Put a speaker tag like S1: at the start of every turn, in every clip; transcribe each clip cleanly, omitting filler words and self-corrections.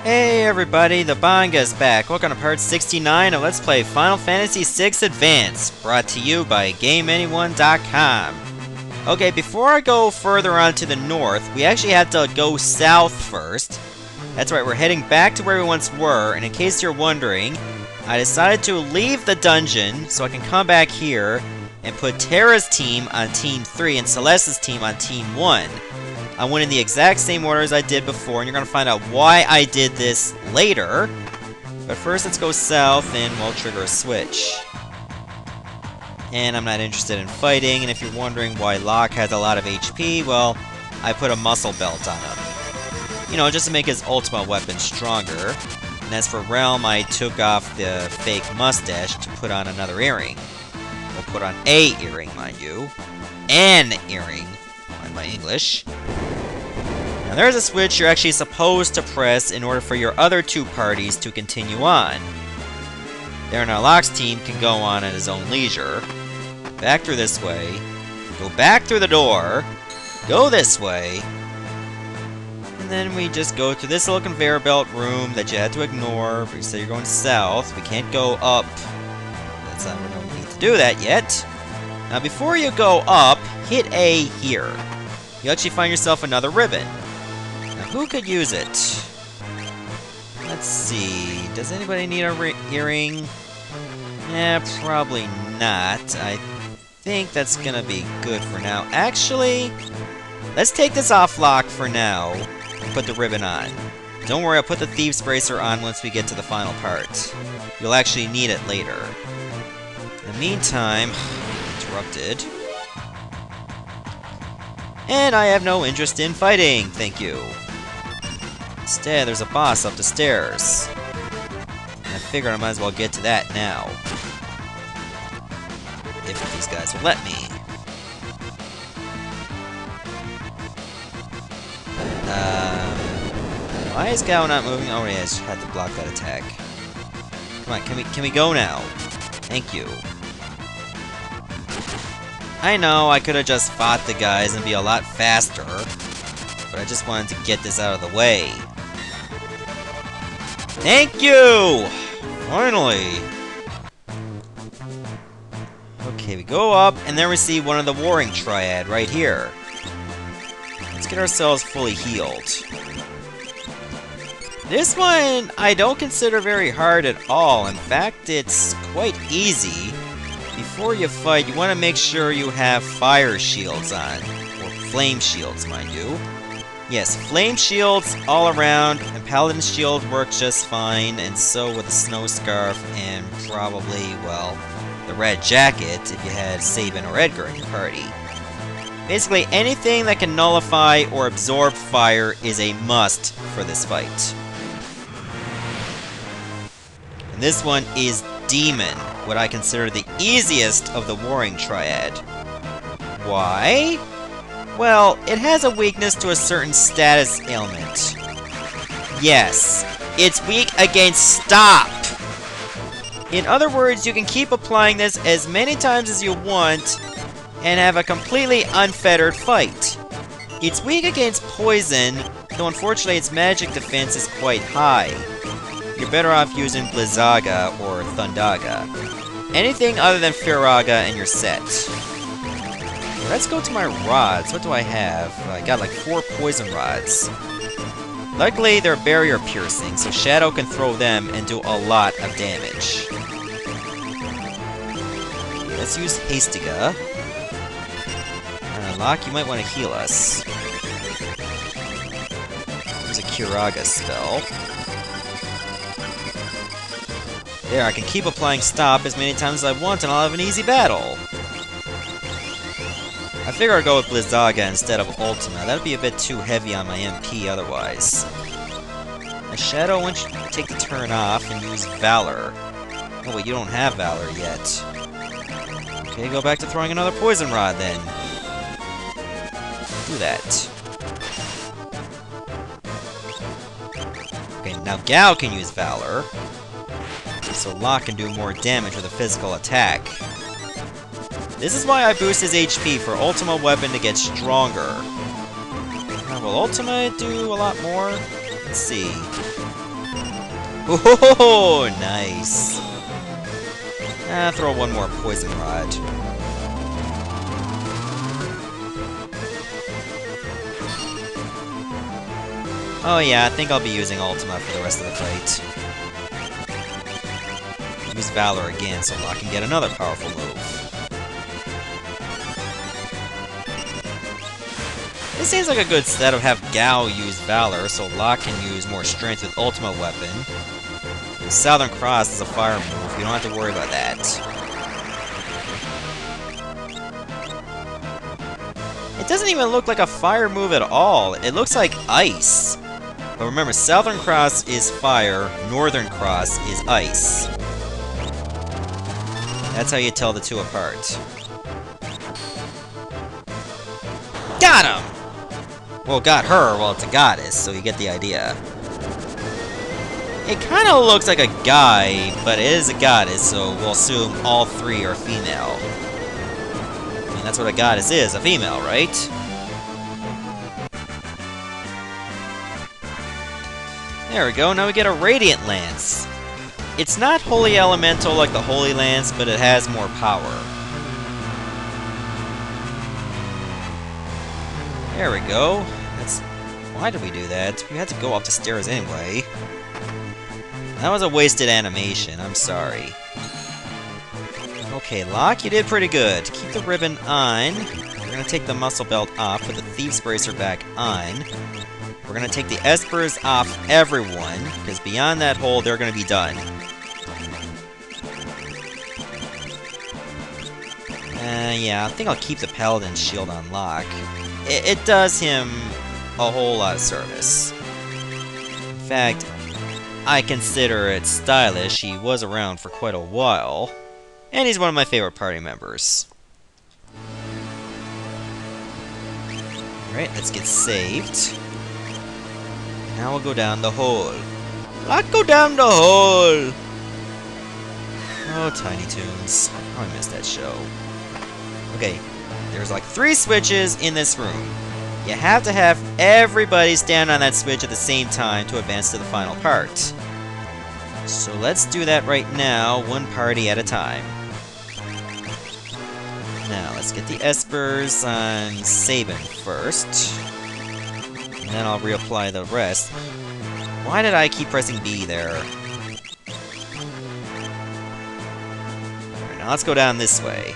S1: Hey everybody, the Banga's back. Welcome to part 69 of Let's Play Final Fantasy VI Advance, brought to you by GameAnyone.com. Okay, before I go further on to the north, we actually have to go south first. That's right, we're heading back to where we once were, and in case you're wondering, I decided to leave the dungeon so I can come back here and put Terra's team on Team 3 and Celeste's team on Team 1. I went in the exact same order as I did before, and you're going to find out why I did this later. But first, let's go south, and we'll trigger a switch. And I'm not interested in fighting, and if you're wondering why Locke has a lot of HP, well, I put a muscle belt on him. You know, just to make his ultimate weapon stronger. And as for Realm, I took off the fake mustache to put on another earring. We'll put on a earring, mind you. An earring, mind my English. Now there's a switch you're actually supposed to press in order for your other two parties to continue on. There now Locke's team can go on at his own leisure. Back through this way. Go back through the door. Go this way. And then we just go through this little conveyor belt room that you had to ignore. But you say you're going south. We can't go up. That's not, we don't need to do that yet. Now before you go up, hit A here. You actually find yourself another ribbon. Now who could use it? Let's see. Does anybody need a earring? Yeah, probably not. I think that's gonna be good for now. Actually, let's take this off Locke for now and put the ribbon on. Don't worry, I'll put the Thieves Bracer on once we get to the final part. You'll actually need it later. In the meantime, interrupted. And I have no interest in fighting, thank you. Instead, there's a boss up the stairs. And I figured I might as well get to that now. If these guys will let me. Why is Gao not moving? Oh yeah, I just had to block that attack. Come on, can we go now? Thank you. I know, I could have just fought the guys and be a lot faster, but I just wanted to get this out of the way. Thank you! Finally! Okay, we go up, and then we see one of the Warring Triad right here. Let's get ourselves fully healed. This one, I don't consider very hard at all. In fact, it's quite easy. Before you fight, you want to make sure you have fire shields on. Or flame shields, mind you. Yes, flame shields all around, and Paladin shield work just fine, and so with the snow scarf, and probably, well, the red jacket if you had Sabin or Edgar in your party. Basically, anything that can nullify or absorb fire is a must for this fight. And this one is Demon, what I consider the easiest of the Warring Triad. Why? Well, it has a weakness to a certain status ailment. Yes, it's weak against stop! In other words, you can keep applying this as many times as you want and have a completely unfettered fight. It's weak against poison, though unfortunately its magic defense is quite high. You're better off using Blizzaga or Thundaga. Anything other than Firaga and you're set. Let's go to my rods. What do I have? I got like 4 poison rods. Luckily, they're barrier piercing, so Shadow can throw them and do a lot of damage. Let's use Hastiga. Locke, you might want to heal us. Use a Kiraga spell. There, I can keep applying stop as many times as I want and I'll have an easy battle. I figure I'll go with Blizzaga instead of Ultima. That'd be a bit too heavy on my MP otherwise. Now, Shadow, why don't you take the turn off and use Valor? Oh wait, you don't have Valor yet. Okay, go back to throwing another Poison Rod then. Do that. Okay, now Gao can use Valor. So Locke can do more damage with a physical attack. This is why I boost his HP for Ultima Weapon to get stronger. Now, will Ultima do a lot more? Let's see. Oh, nice. Throw one more poison rod. Oh yeah, I think I'll be using Ultima for the rest of the fight. Use Valor again so Locke can get another powerful move. This seems like a good set of have Gao use Valor so Locke can use more strength with Ultima weapon. Southern Cross is a fire move, you don't have to worry about that. It doesn't even look like a fire move at all, it looks like ice. But remember, Southern Cross is fire, Northern Cross is ice. That's how you tell the two apart. Got him! Well, got her, well it's a goddess, so you get the idea. It kind of looks like a guy, but it is a goddess, so we'll assume all three are female. I mean, that's what a goddess is, a female, right? There we go, now we get a Radiant Lance. It's not Holy Elemental like the Holy Lance, but it has more power. There we go. Why did we do that? We had to go up the stairs anyway. That was a wasted animation, I'm sorry. Okay, Locke, you did pretty good. Keep the ribbon on. We're gonna take the muscle belt off, put the Thieves Bracer back on. We're gonna take the Espers off everyone, because beyond that hole, they're gonna be done. Yeah, I think I'll keep the Paladin shield on Locke. It does him a whole lot of service. In fact, I consider it stylish. He was around for quite a while, and he's one of my favorite party members. Alright, let's get saved. Now we'll go down the hole. Let's go down the hole! Oh, Tiny Toons. Oh, I missed that show. Okay, there's like 3 switches in this room. You have to have everybody stand on that switch at the same time to advance to the final part. So let's do that right now, one party at a time. Now, let's get the Espers on Sabin first. And then I'll reapply the rest. Why did I keep pressing B there? Alright, now let's go down this way.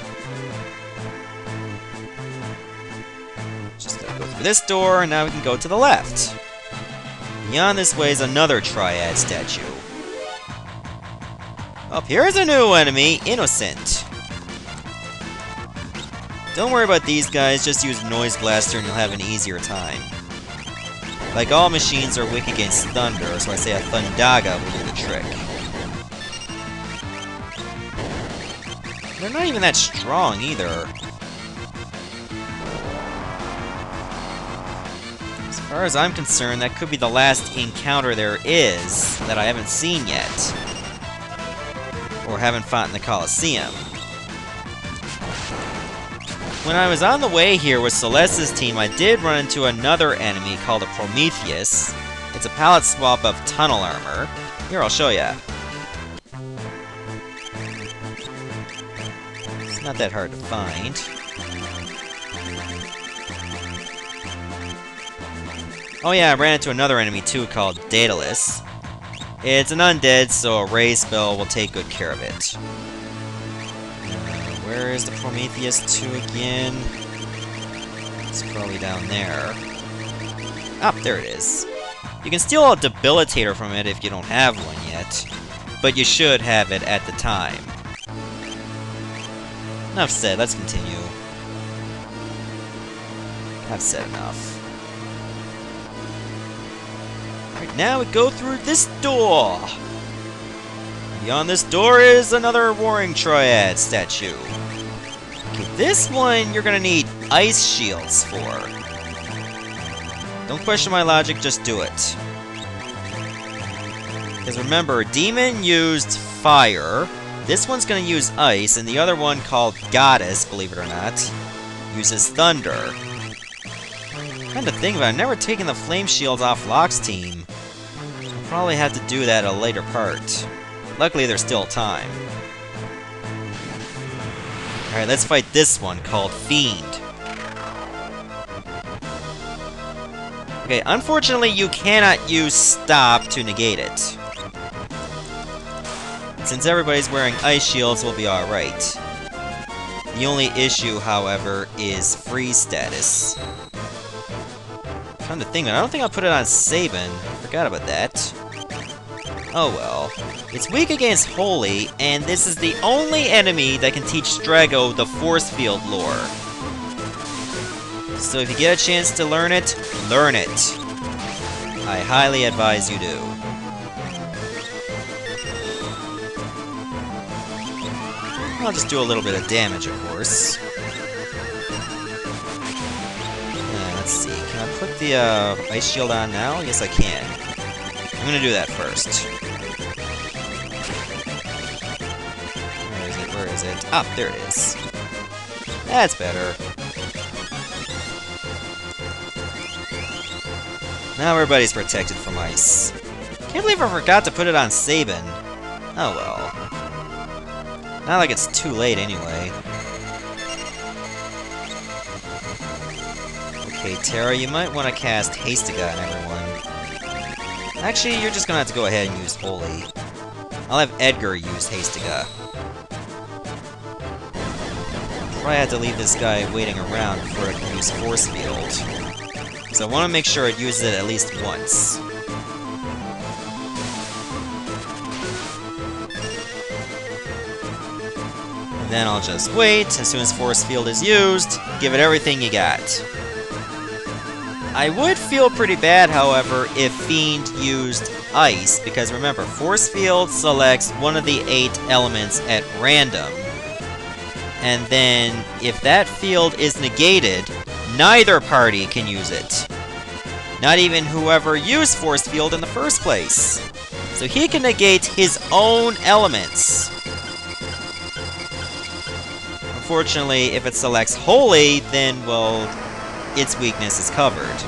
S1: Just gotta go through this door, and now we can go to the left. Beyond this way is another Triad statue. Up here is a new enemy, Innocent. Don't worry about these guys, just use Noise Blaster and you'll have an easier time. Like all machines are weak against thunder, so I say a Thundaga will do the trick. They're not even that strong either. As far as I'm concerned, that could be the last encounter there is that I haven't seen yet. Or haven't fought in the Colosseum. When I was on the way here with Celeste's team, I did run into another enemy called a Prometheus. It's a palette swap of tunnel armor. Here, I'll show ya. It's not that hard to find. Oh yeah, I ran into another enemy too called Daedalus. It's an undead, so a Ray spell will take good care of it. Where is the Prometheus 2 again? It's probably down there. Ah, there it is. You can steal a Debilitator from it if you don't have one yet, but you should have it at the time. Enough said, let's continue. I've said enough. Right, now we go through this door! Beyond this door is another Warring Triad statue. Okay, this one you're gonna need ice shields for. Don't question my logic, just do it. Because remember, Demon used fire, this one's gonna use ice, and the other one, called Goddess, believe it or not, uses thunder. I'm trying to think, but I've never taken the flame shields off Locke's team. I'll probably have to do that at a later part. Luckily, there's still time. Alright, let's fight this one called Fiend. Okay, unfortunately, you cannot use Stop to negate it. Since everybody's wearing ice shields, we'll be alright. The only issue, however, is freeze status. Come to think of it, I don't think I'll put it on Sabin. Forgot about that. Oh well. It's weak against Holy, and this is the only enemy that can teach Strago the force field lore. So if you get a chance to learn it, learn it. I highly advise you do. I'll just do a little bit of damage, of course. Let's see, can I put the ice shield on now? Yes, I can. I'm gonna do that first. Where is it? Where is it? Ah, there it is. That's better. Now everybody's protected from ice. Can't believe I forgot to put it on Sabin. Oh well. Not like it's too late anyway. Okay, Terra, you might want to cast Hastiga on everyone. Actually, you're just gonna have to go ahead and use Holy. I'll have Edgar use Hastiga. Probably have to leave this guy waiting around before I can use Force Field. So I want to make sure it uses it at least once. And then I'll just wait. As soon as Force Field is used, give it everything you got. I would feel pretty bad, however, if Fiend used Ice, because remember, Force Field selects one of the 8 elements at random. And then, if that field is negated, neither party can use it. Not even whoever used Force Field in the first place. So he can negate his own elements. Unfortunately, if it selects Holy, then, well, its weakness is covered.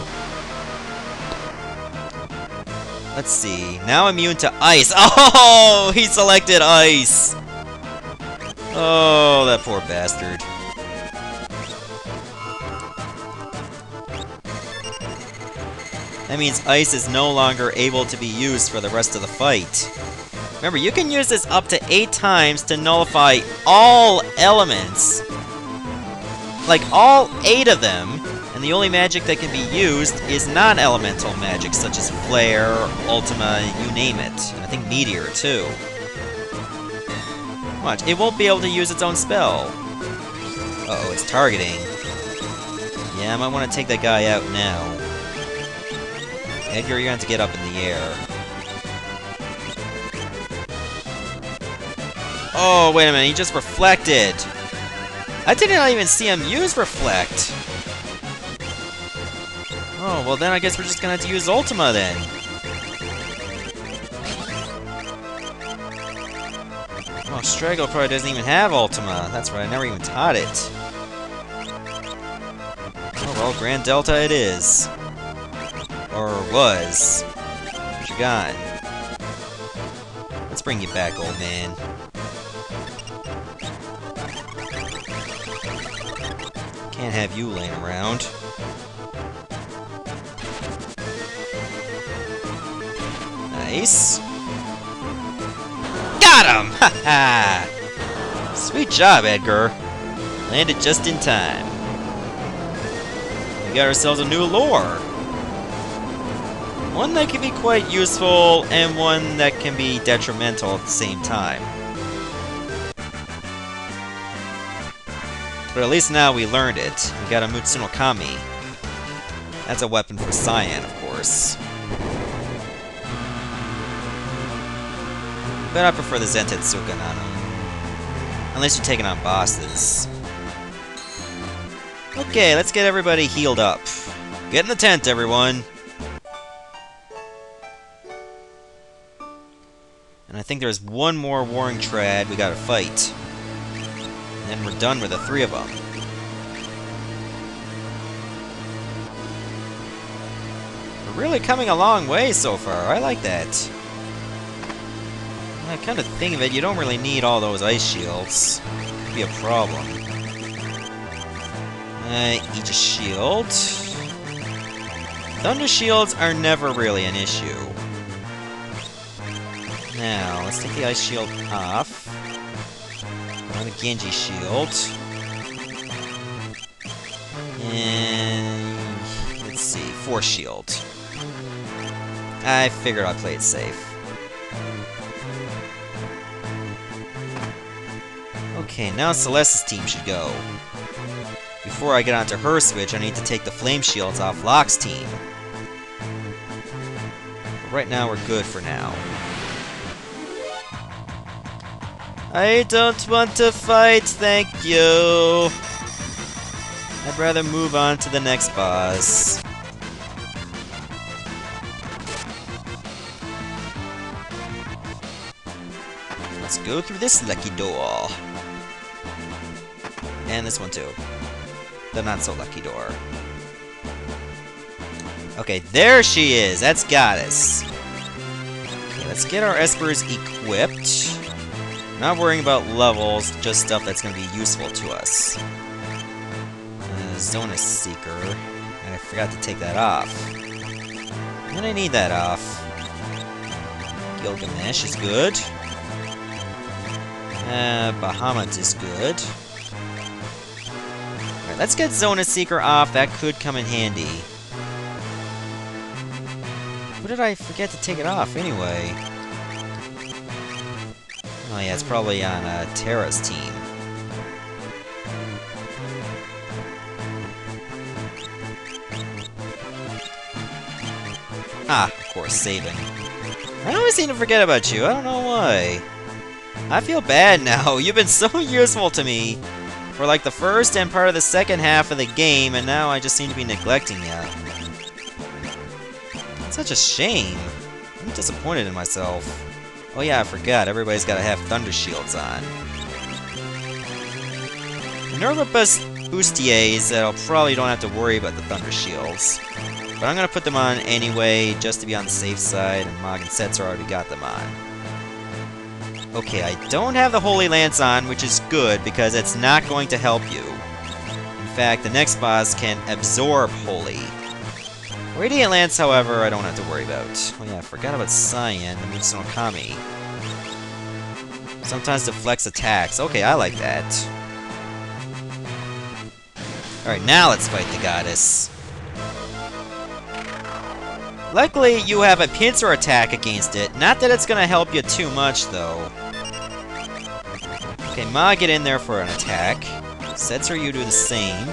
S1: Let's see. Now immune to Ice. Oh, he selected Ice. Oh, that poor bastard. That means Ice is no longer able to be used for the rest of the fight. Remember, you can use this up to 8 times to nullify all elements. Like, all 8 of them. And the only magic that can be used is non-elemental magic, such as Flare, Ultima, you name it. And I think Meteor, too. Watch, it won't be able to use its own spell. Uh-oh, it's targeting. Yeah, I might want to take that guy out now. Edgar, you're going to have to get up in the air. Oh, wait a minute, he just reflected! I did not even see him use Reflect! Oh, well then I guess we're just gonna have to use Ultima then. Oh, Strago probably doesn't even have Ultima. That's right, I never even taught it. Oh well, Grand Delta it is. Or was. What you got? Let's bring you back, old man. Can't have you laying around. Nice. Got him! Ha ha! Sweet job, Edgar. Landed just in time. We got ourselves a new lore. One that can be quite useful, and one that can be detrimental at the same time. But at least now we learned it. We got a Mutsuno Kami. That's a weapon for Cyan, of course. But I prefer the Zentetsuka Nano. Unless you're taking on bosses. Okay, let's get everybody healed up. Get in the tent, everyone! And I think there's one more Warring Triad we gotta fight. And then we're done with the 3 of them. We're really coming a long way so far. I like that. Kind of think of it, you don't really need all those ice shields. Could be a problem. Each a shield. Thunder shields are never really an issue. Now, let's take the ice shield off. Put on the Genji shield. And let's see, Force shield. I figured I'd play it safe. Okay, now Celeste's team should go. Before I get onto her switch, I need to take the flame shields off Locke's team. But right now, we're good for now. I don't want to fight, thank you. I'd rather move on to the next boss. Let's go through this lucky door. And this one too. The not-so-lucky door. Okay, there she is! That's Goddess. Okay, let's get our Espers equipped. Not worrying about levels, just stuff that's going to be useful to us. Zona Seeker. And I forgot to take that off. I'm gonna need that off. Gilgamesh is good. Bahamut is good. Alright, let's get Zona Seeker off. That could come in handy. What did I forget to take it off anyway? Oh yeah, it's probably on Terra's team. Ah, of course, saving. I always seem to forget about you, I don't know why. I feel bad now, you've been so useful to me for like the first and part of the second half of the game, and now I just seem to be neglecting you. It's such a shame. I'm disappointed in myself. Oh yeah, I forgot, everybody's gotta have Thunder Shields on. Minerva Bustiers, I'll probably don't have to worry about the Thunder Shields. But I'm gonna put them on anyway, just to be on the safe side, and Mog and Setzer already got them on. Okay, I don't have the Holy Lance on, which is good, because it's not going to help you. In fact, the next boss can absorb Holy. Radiant Lance, however, I don't have to worry about. Oh yeah, I forgot about Cyan, the Mitsuno Kami. Sometimes deflects attacks. Okay, I like that. Alright, now let's fight the Goddess. Luckily, you have a pincer attack against it. Not that it's gonna help you too much, though. Okay, Ma, get in there for an attack. Setzer, you do the same.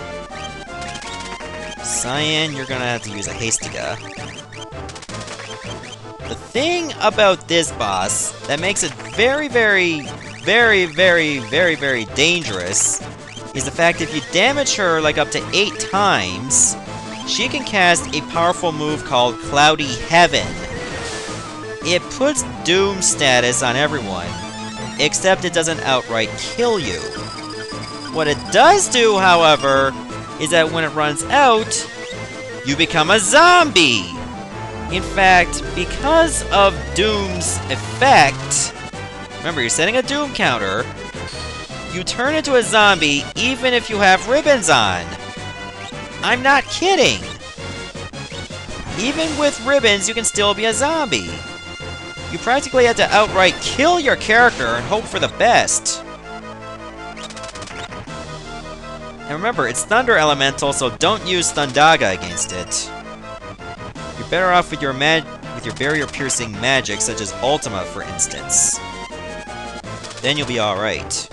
S1: Cyan, you're gonna have to use a Hastiga. The thing about this boss that makes it very, very, very, very, very, very dangerous is the fact if you damage her like up to 8 times, she can cast a powerful move called Cloudy Heaven. It puts Doom status on everyone, except it doesn't outright kill you. What it does do, however, is that when it runs out, you become a zombie! In fact, because of Doom's effect, remember you're setting a Doom counter, you turn into a zombie even if you have ribbons on. I'm not kidding! Even with ribbons, you can still be a zombie. You practically had to outright kill your character and hope for the best. And remember, it's Thunder Elemental, so don't use Thundaga against it. You're better off with your barrier-piercing magic, such as Ultima, for instance. Then you'll be alright.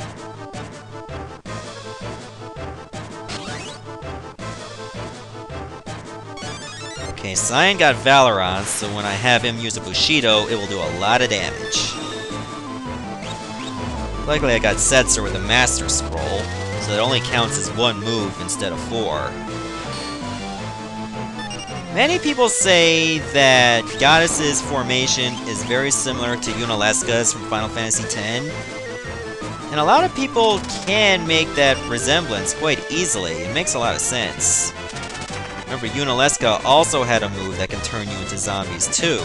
S1: Okay, Cyan got Valorant, so when I have him use a Bushido, it will do a lot of damage. Luckily I got Setzer with a Master Scroll, so it only counts as 1 move instead of 4. Many people say that Goddess's formation is very similar to Yunalesca's from Final Fantasy X, and a lot of people can make that resemblance quite easily. It makes a lot of sense. Remember, Yunalesca also had a move that can turn you into zombies too.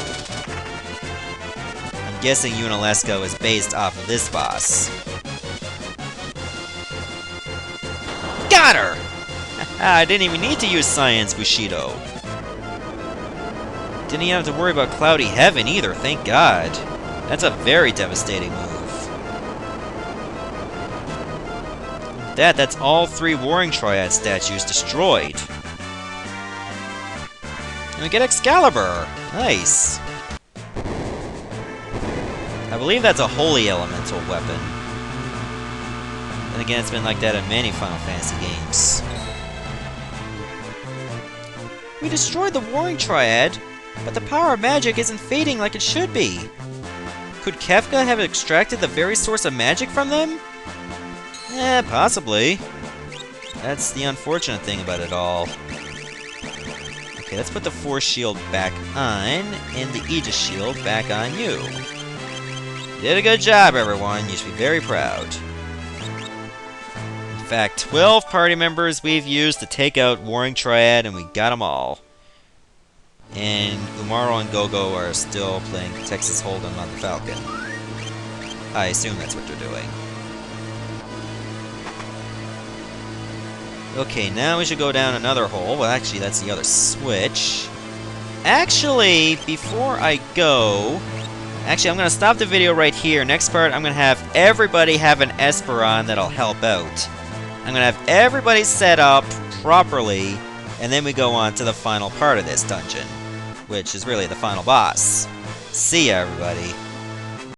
S1: And guessing Unalesco is based off of this boss. Got her! I didn't even need to use Science Bushido. Didn't even have to worry about Cloudy Heaven either, thank God. That's a very devastating move. That's all 3 Warring Triad statues destroyed. And we get Excalibur! Nice! I believe that's a holy elemental weapon. And again, it's been like that in many Final Fantasy games. We destroyed the Warring Triad, but the power of magic isn't fading like it should be. Could Kefka have extracted the very source of magic from them? Possibly. That's the unfortunate thing about it all. Okay, let's put the Force Shield back on, and the Aegis Shield back on you. You did a good job, everyone. You should be very proud. In fact, 12 party members we've used to take out Warring Triad, and we got them all. And Umaro and Gogo are still playing Texas Hold'em on the Falcon. I assume that's what they're doing. Okay, now we should go down another hole. Well, actually, that's the other switch. Actually, before I go... Actually, I'm going to stop the video right here. Next part, I'm going to have everybody have an Esperon that'll help out. I'm going to have everybody set up properly, and then we go on to the final part of this dungeon, which is really the final boss. See ya, everybody.